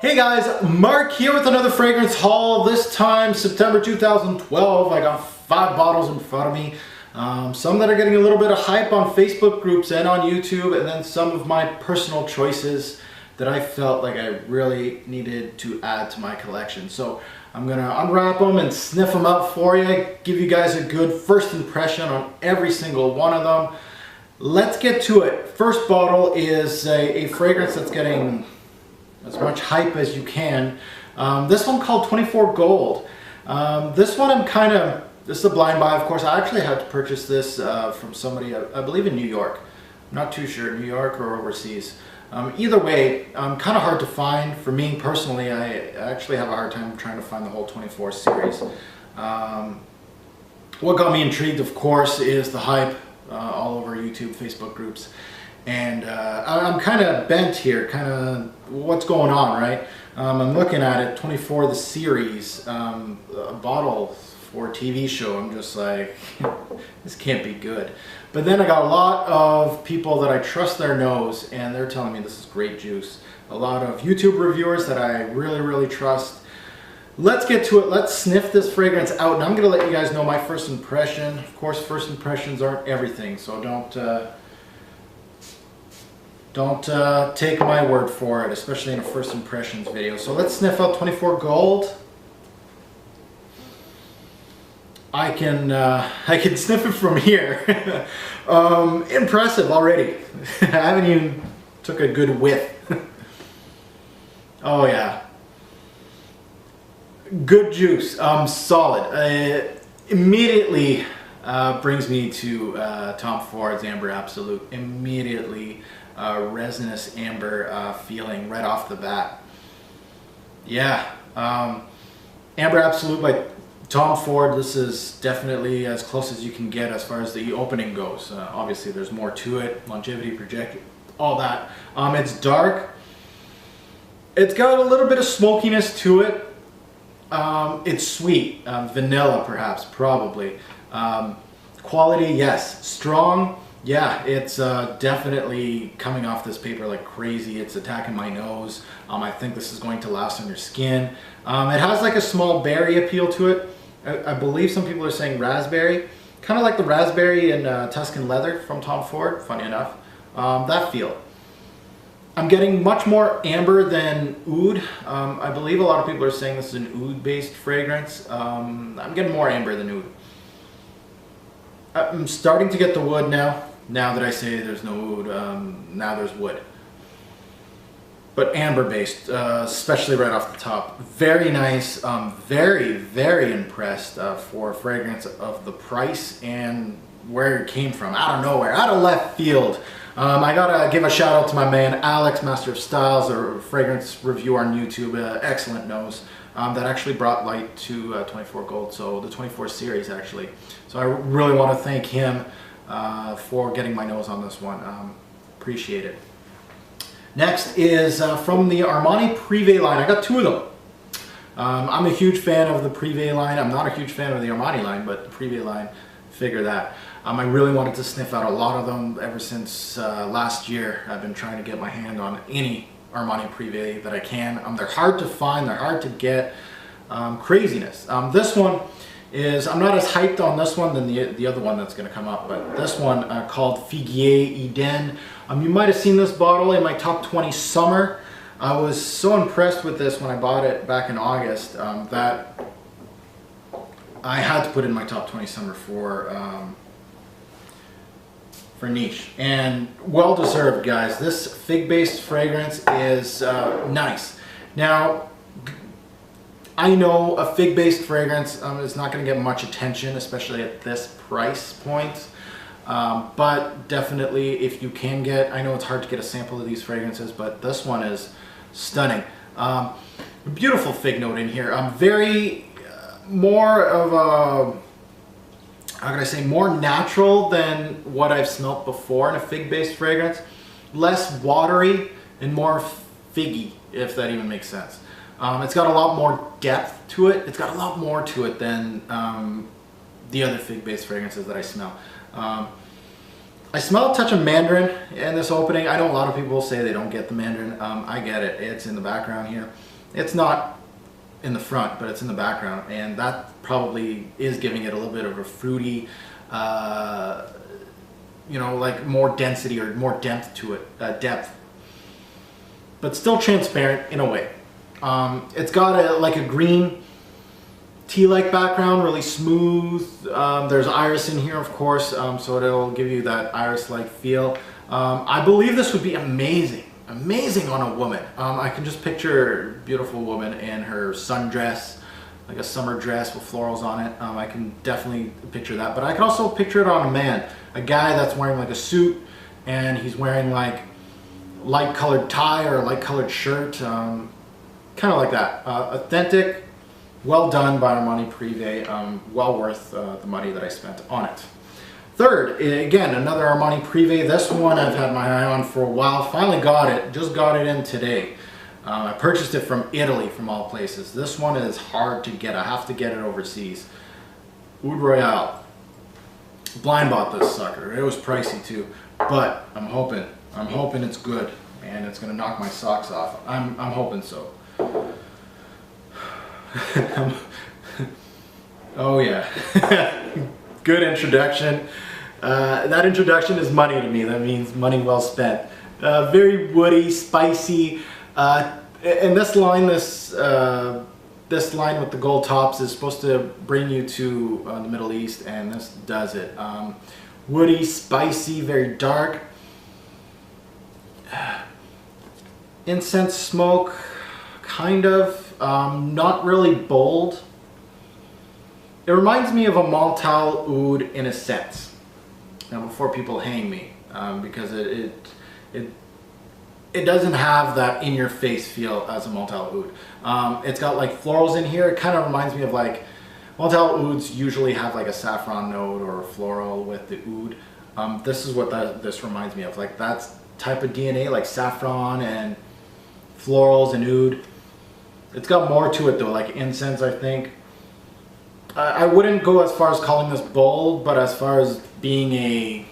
Hey guys, Mark here with another fragrance haul. This time, September 2012. I got 5 bottles in front of me. Some that are getting a little bit of hype on Facebook groups and on YouTube, and then some of my personal choices that I felt like I really needed to add to my collection. So I'm gonna unwrap them and sniff them out for you, give you guys a good first impression on every single one of them. Let's get to it. First bottle is a fragrance that's getting as much hype as you can. This one called 24 Gold. This one this is a blind buy, of course. I actually had to purchase this from somebody, I believe in New York. I'm not too sure, New York or overseas. Either way, kind of hard to find. For me personally, I actually have a hard time trying to find the whole 24 series. What got me intrigued, of course, is the hype all over YouTube, Facebook groups. And I'm kind of bent here, kind of what's going on, right? I'm looking at it, 24 the series, a bottle for a TV show. I'm just like, this can't be good. But then I got a lot of people that I trust their nose, and they're telling me this is great juice. A lot of YouTube reviewers that I really trust. Let's get to it. Let's sniff this fragrance out, and I'm going to let you guys know my first impression. Of course, first impressions aren't everything, so don't take my word for it, especially in a first impressions video. So let's sniff out 24 Gold. I can sniff it from here. Impressive already. I haven't even took a good whiff. Oh yeah. Good juice. Solid. Immediately brings me to Tom Ford's Amber Absolute. Immediately resinous amber feeling right off the bat. Yeah, Amber Absolute by Tom Ford. This is definitely as close as you can get as far as the opening goes. Obviously there's more to it, longevity projected, all that. It's dark. It's got a little bit of smokiness to it. It's sweet, vanilla perhaps, probably. Quality, yes. Strong. Yeah, it's definitely coming off this paper like crazy. It's attacking my nose. I think this is going to last on your skin. It has like a small berry appeal to it. I believe some people are saying raspberry. Kind of like the raspberry in Tuscan Leather from Tom Ford, funny enough. That feel. I'm getting much more amber than oud. I believe a lot of people are saying this is an oud-based fragrance. I'm getting more amber than oud. I'm starting to get the wood now. Now that I say there's no oud, now there's wood. But amber based, especially right off the top. Very nice, very impressed for a fragrance of the price and where it came from. Out of nowhere, out of left field. I gotta give a shout out to my man Alex, Master of Styles, a fragrance reviewer on YouTube, excellent nose. That actually brought light to 24 Gold, so the 24 series actually. So I really want to thank him for getting my nose on this one. Appreciate it. Next is from the Armani Privé line. I got 2 of them. I'm a huge fan of the Privé line. I'm not a huge fan of the Armani line, but the Privé line, figure that. I really wanted to sniff out a lot of them ever since last year. I've been trying to get my hand on any Armani Privé that I can. They're hard to find, they're hard to get. Craziness. This one is, I'm not as hyped on this one than the other one that's going to come up, but this one called Figuier Eden. You might have seen this bottle in my top 20 summer. I was so impressed with this when I bought it back in August that I had to put it in my top 20 summer for niche, and well deserved, guys. This fig-based fragrance is nice. Now, I know a fig-based fragrance is not going to get much attention, especially at this price point. But definitely, if you can get, I know it's hard to get a sample of these fragrances, but this one is stunning. Beautiful fig note in here. Very more of a, how can I say, more natural than what I've smelt before in a fig-based fragrance. Less watery and more figgy, if that even makes sense. It's got a lot more depth to it. It's got a lot more to it than the other fig-based fragrances that I smell. I smell a touch of mandarin in this opening. I know a lot of people say they don't get the mandarin. I get it. It's in the background here. It's not in the front, but it's in the background, and that probably is giving it a little bit of a fruity, you know, like more density or more depth to it, depth, but still transparent in a way. It's got like a green tea-like background, really smooth. There's iris in here, of course, so it'll give you that iris-like feel. I believe this would be amazing on a woman. I can just picture a beautiful woman in her sundress, like a summer dress with florals on it. I can definitely picture that, but I can also picture it on a man, a guy that's wearing like a suit and he's wearing like light colored tie or a light colored shirt, kind of like that. Authentic, well done by Armani Privé, well worth the money that I spent on it. Third, again, another Armani Privé. This one I've had my eye on for a while. Finally got it, just got it in today. I purchased it from Italy, from all places. This one is hard to get. I have to get it overseas. Oud Royale. Blind bought this sucker. It was pricey too, but I'm hoping it's good and it's gonna knock my socks off. I'm hoping so. Oh yeah. Good introduction. That introduction is money to me. That means money well spent. Very woody, spicy, and this line, this line with the gold tops is supposed to bring you to the Middle East, and this does it. Woody, spicy, very dark. Incense smoke, kind of. Not really bold. It reminds me of a Montal Oud in a sense. Now, before people hang me, because it doesn't have that in-your-face feel as a Montal Oud. It's got like florals in here. It kind of reminds me of like Montal Ouds usually have like a saffron note or a floral with the oud. This is what this reminds me of, like that type of DNA, like saffron and florals and oud. It's got more to it though, like incense, I think. I wouldn't go as far as calling this bold, but as far as being a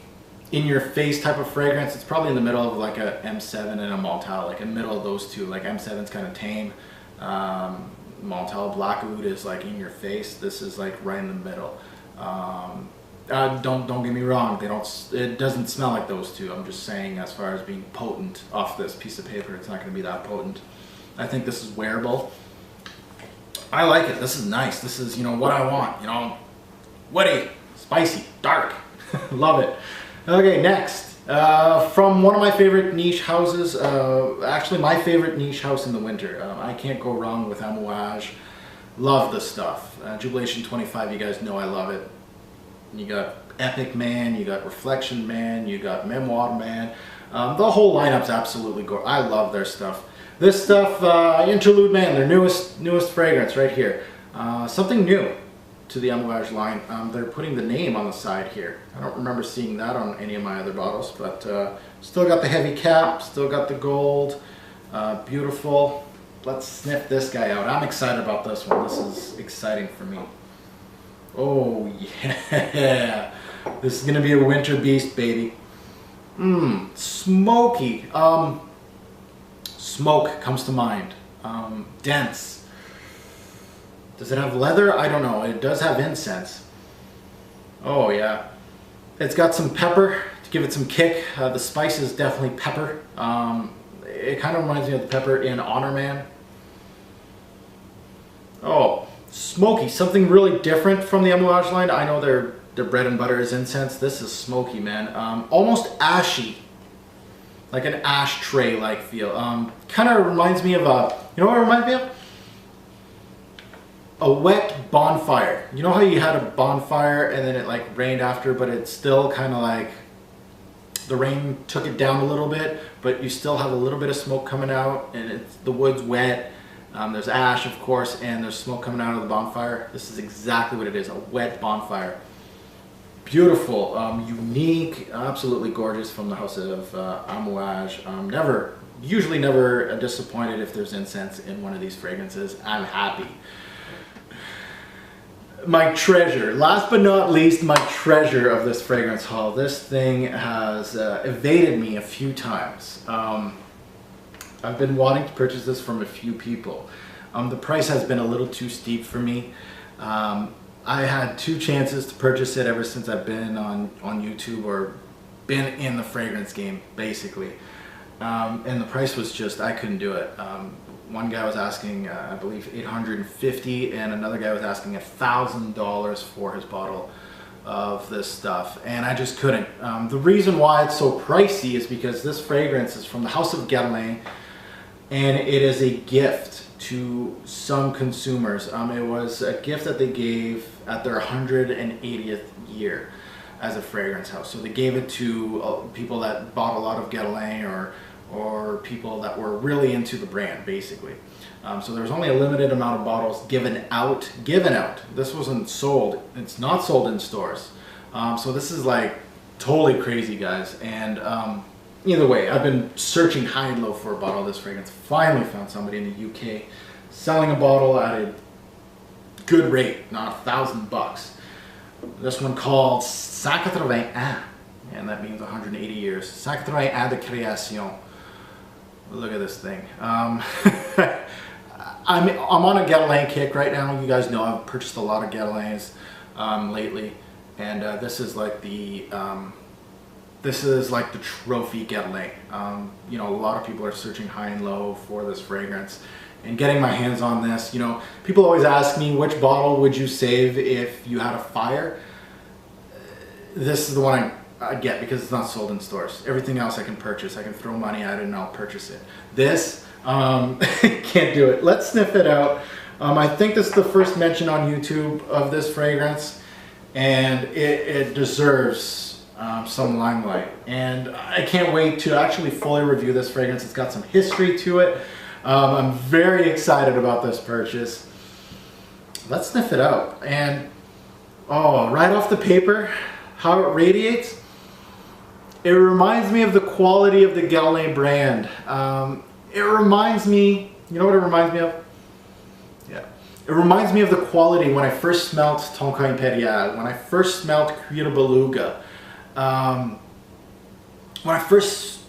in-your-face type of fragrance, it's probably in the middle of like a M7 and a Montal, like in the middle of those two. Like M7's kind of tame, Montal Black Oud is like in your face. This is like right in the middle. Don't get me wrong, it doesn't smell like those two. I'm just saying, as far as being potent off this piece of paper, it's not going to be that potent. I think this is wearable. I like it. This is nice. This is, you know, what I want. You know, woody, spicy, dark. Love it. Okay, next. From one of my favorite niche houses, actually my favorite niche house in the winter. I can't go wrong with Amouage. Love this stuff. Jubilation 25, you guys know I love it. You got Epic Man, you got Reflection Man, you got Memoir Man. The whole lineup's absolutely gorgeous. I love their stuff. This stuff, Interlude Man, their newest fragrance right here. Something new to the Amouage line. They're putting the name on the side here. I don't remember seeing that on any of my other bottles, but still got the heavy cap, still got the gold. Beautiful. Let's sniff this guy out. I'm excited about this one. This is exciting for me. Oh yeah, this is gonna be a winter beast, baby. Smoky. Smoke comes to mind. Dense. Does it have leather? I don't know. It does have incense. Oh yeah. It's got some pepper to give it some kick. The spice is definitely pepper. It kind of reminds me of the pepper in Honor Man. Oh, smoky. Something really different from the Amouage line. I know their bread and butter is incense. This is smoky, man. Almost ashy. Like an ashtray-like feel. Kind of reminds me of you know what it reminds me of? A wet bonfire. You know how you had a bonfire and then it like rained after, but it's still kind of like the rain took it down a little bit, but you still have a little bit of smoke coming out, and the wood's wet. There's ash, of course, and there's smoke coming out of the bonfire. This is exactly what it is, a wet bonfire. Beautiful, unique, absolutely gorgeous from the house of Amouage. Usually never disappointed if there's incense in one of these fragrances. I'm happy. My treasure, last but not least, my treasure of this fragrance haul. This thing has evaded me a few times. I've been wanting to purchase this from a few people. The price has been a little too steep for me. I had 2 chances to purchase it ever since I've been on YouTube or been in the fragrance game, basically. And the price was just, I couldn't do it. One guy was asking, I believe, $850, and another guy was asking $1,000 for his bottle of this stuff, and I just couldn't. The reason why it's so pricey is because this fragrance is from the House of Guerlain, and it is a gift to some consumers. It was a gift that they gave at their 180th year as a fragrance house. So they gave it to people that bought a lot of Guerlain, or people that were really into the brand, basically. So there was only a limited amount of bottles given out. This wasn't sold. It's not sold in stores. So this is like totally crazy, guys. And either way, I've been searching high and low for a bottle of this fragrance. Finally found somebody in the UK selling a bottle at a good rate, not $1,000. This one called 181, and that means 180 years. 181 de création. Look at this thing. I'm on a Guerlain kick right now. You guys know I've purchased a lot of Guerlains lately, and this is like the trophy Guerlain. You know, a lot of people are searching high and low for this fragrance, and getting my hands on this. You know, people always ask me, which bottle would you save if you had a fire? This is the one I get because it's not sold in stores. Everything else I can purchase. I can throw money at it and I'll purchase it. This, can't do it. Let's sniff it out. I think this is the first mention on YouTube of this fragrance, and it deserves some limelight. And I can't wait to actually fully review this fragrance. It's got some history to it. I'm very excited about this purchase. Let's sniff it out. And oh, right off the paper, how it radiates, it reminds me of the quality of the Guerlain brand. It reminds me, you know what it reminds me of? Yeah. It reminds me of the quality when I first smelled Tonka Imperial, when I first smelled Cuir de Beluga, when I first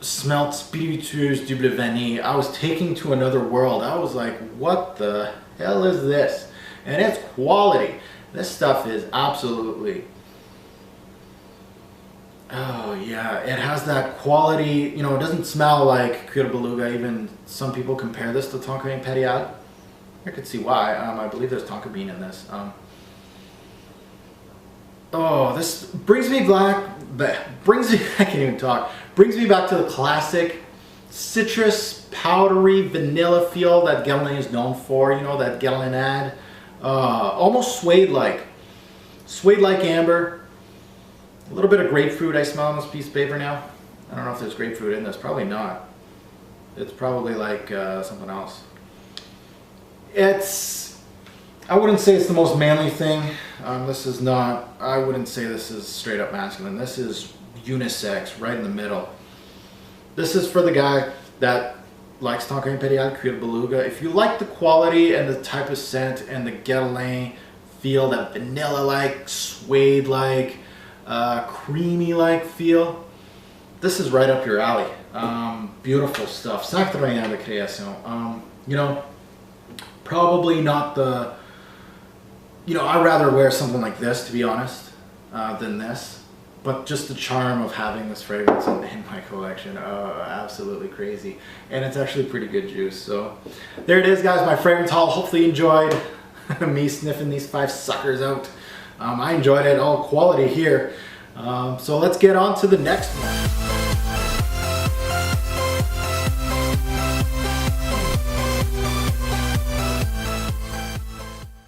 smelled Spiritueuse Double Vanille. I was taken to another world. I was like, what the hell is this? And it's quality. This stuff is absolutely... Oh yeah, it has that quality. You know, it doesn't smell like Cuir de Beluga. Even some people compare this to Tonka Imperial. I could see why. I believe there's tonka bean in this. Oh, this brings me back. I can't even talk. Brings me back to the classic citrus, powdery, vanilla feel that Guerlain is known for. You know, that Guerlainade, almost suede-like amber. A little bit of grapefruit I smell on this piece of paper now. I don't know if there's grapefruit in this. Probably not. It's probably like something else. I wouldn't say it's the most manly thing. This is not, I wouldn't say this is straight up masculine. This is unisex, right in the middle. This is for the guy that likes Tonka Imperial, Cuir de Beluga. If you like the quality and the type of scent and the Guerlain feel, that vanilla-like, suede-like, creamy-like feel, this is right up your alley. Beautiful stuff. 181 de création. You know, probably not the... You know, I'd rather wear something like this, to be honest, than this. But just the charm of having this fragrance in my collection, absolutely crazy. And it's actually pretty good juice. So there it is, guys, my fragrance haul. Hopefully you enjoyed me sniffing these 5 suckers out. I enjoyed it, all quality here. So let's get on to the next one.